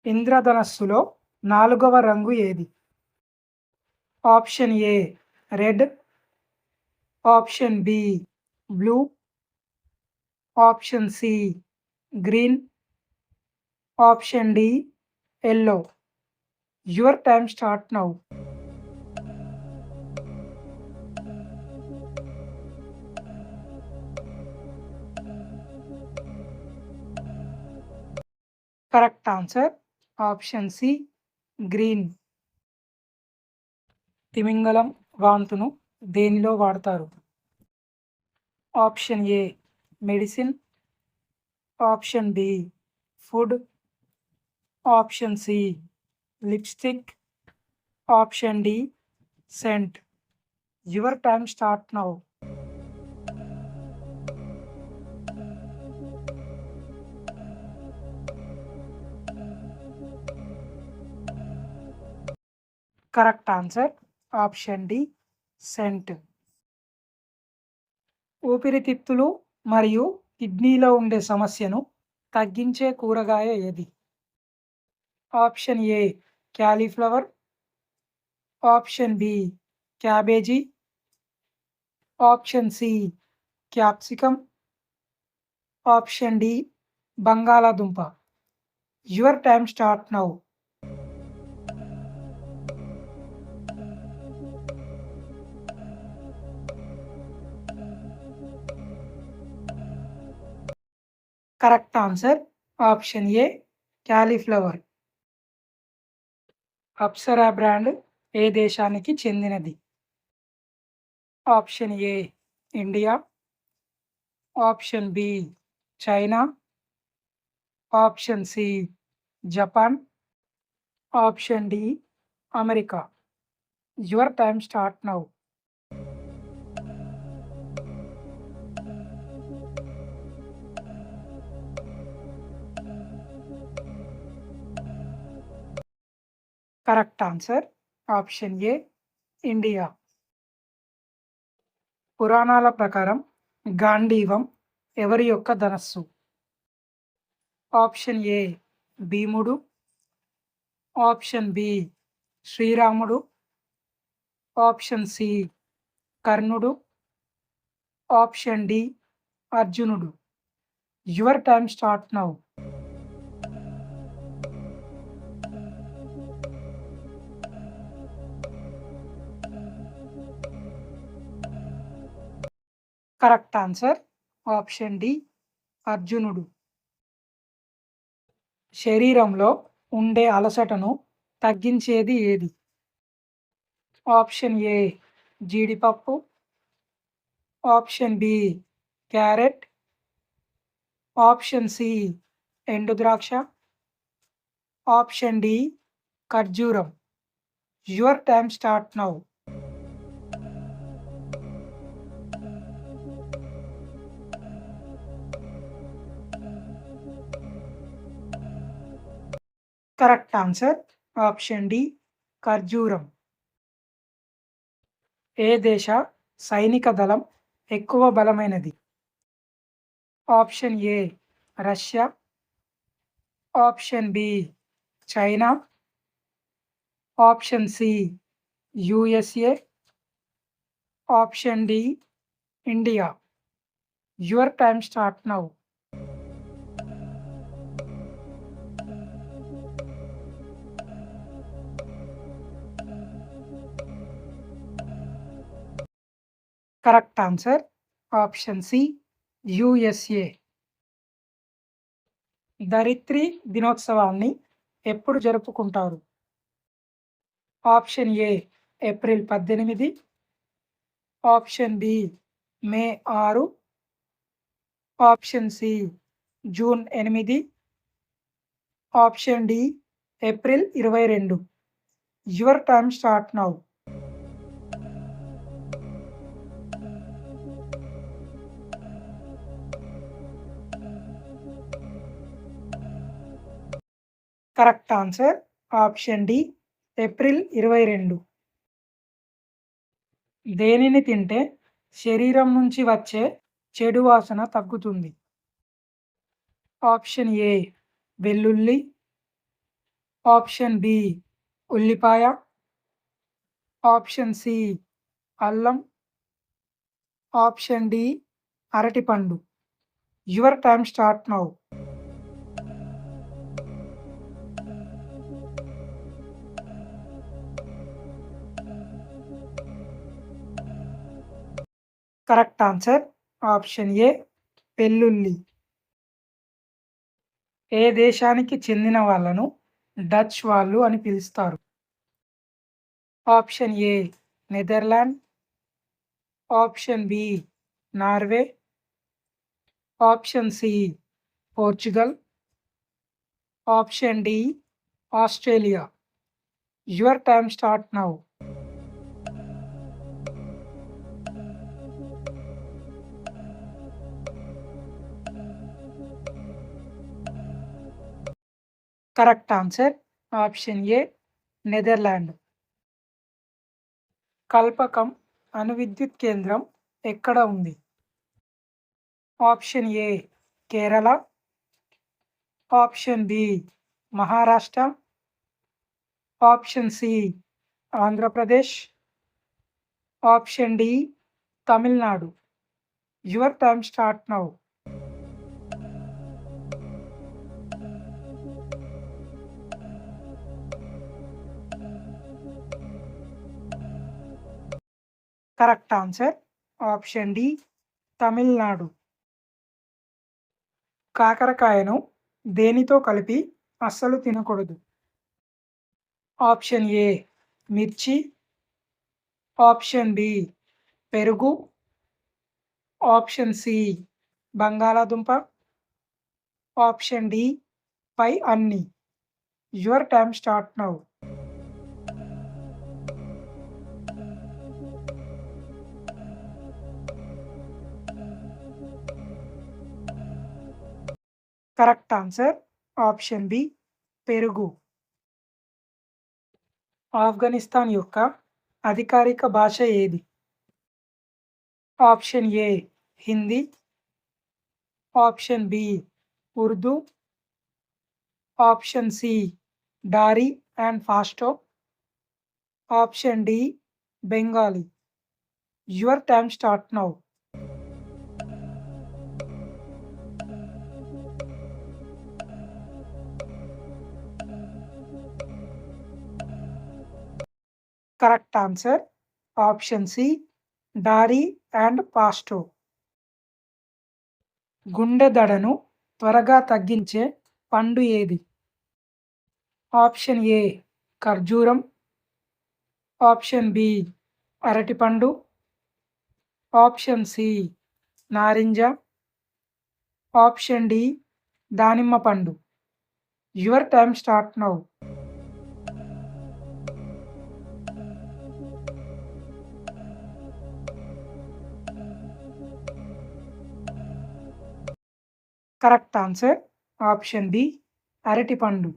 ఇంద్రధనస్సులో నాలుగవ రంగు ఏది? Option A red, option B blue, option C green, option D yellow. Your time start now. Correct answer option C green. తిమింగలం వాంతును దేనిలో వాడతారు? Option A medicine, option B food, option C lipstick, option D scent. Your time start now. Correct answer option D scent. ఊపిరితిత్తులు మరియు కిడ్నీలో ఉండే సమస్యను తగ్గించే కూరగాయ ఏది? Option A cauliflower, option B cabbage, option C capsicum, option D బంగాళాదుంప. Your time start now. Correct answer option A cauliflower. Apsara brand ఏ దేశానికి చెందినది? Option A India, option B China, option C Japan, option D America. Your time start now. Correct answer option A India. పురాణాల ప్రకారం గాంధీవం ఎవరి యొక్క ధనస్సు? Option A భీముడు, ఆప్షన్ బి శ్రీరాముడు, ఆప్షన్ సి కర్ణుడు, ఆప్షన్ డి అర్జునుడు. Your time start now. Correct answer option D అర్జునుడు. శరీరంలో ఉండే అలసటను తగ్గించేది ఏది? ఆప్షన్ ఏ జీడిపప్పు, option B carrot, option C ఎండుద్రాక్ష, ఆప్షన్ డి ఖర్జూరం. Your time start now. Correct answer option D ఖర్జూరం. ఏ దేశ సైనిక దళం ఎక్కువ బలమైనది? Option A Russia, option B China, option C USA, option D India. Your time start now. Correct answer option C USA. ధరిత్రి దినోత్సవాన్ని ఎప్పుడు జరుపుకుంటారు? Option A April 18, option B May 6, option C June 8, option D April 22. Your time start now. Correct answer option D April 22. దేనిని తింటే శరీరం నుంచి వచ్చే చెడు వాసన తగ్గుతుంది? ఆప్షన్ ఏ వెల్లుల్లి, ఆప్షన్ బి ఉల్లిపాయ, ఆప్షన్ సి అల్లం, ఆప్షన్ డి అరటిపండు. Your time start now. Correct answer option ఏ వెల్లుల్లి. ఏ దేశానికి చెందిన వాళ్ళను డచ్ వాళ్ళు అని పిలుస్తారు? Option A Netherland, option B Norway, option C Portugal, option D Australia. Your time start now. Correct answer option A Netherland. Kalpakkam అణు విద్యుత్ కేంద్రం ఎక్కడ ఉంది? Option A Kerala, option B Maharashtra, option C Andhra Pradesh, option D Tamil Nadu. Your time start now. Correct answer option D Tamil Nadu. కాకరకాయను దేనితో కలిపి అస్సలు తినకూడదు? Option A మిర్చి, ఆప్షన్ బి పెరుగు, ఆప్షన్ సి బంగాళాదుంప, ఆప్షన్ డి పై అన్ని. Your time start now. Correct answer option B పెరుగు. ఆఫ్ఘనిస్తాన్ యొక్క అధికారిక భాష ఏది? Option A Hindi, option B Urdu, option C డారీ and ఫాస్టో, option D Bengali. Your time start now. Correct answer option C డారీ and pasta. గుండె దడను త్వరగా తగ్గించే పండు ఏది? ఆప్షన్ ఏ ఖర్జూరం, ఆప్షన్ బి అరటిపండు, ఆప్షన్ సి నారింజ, ఆప్షన్ డి దానిమ్మ పండు. Your time start now. Correct answer option B అరటిపండు.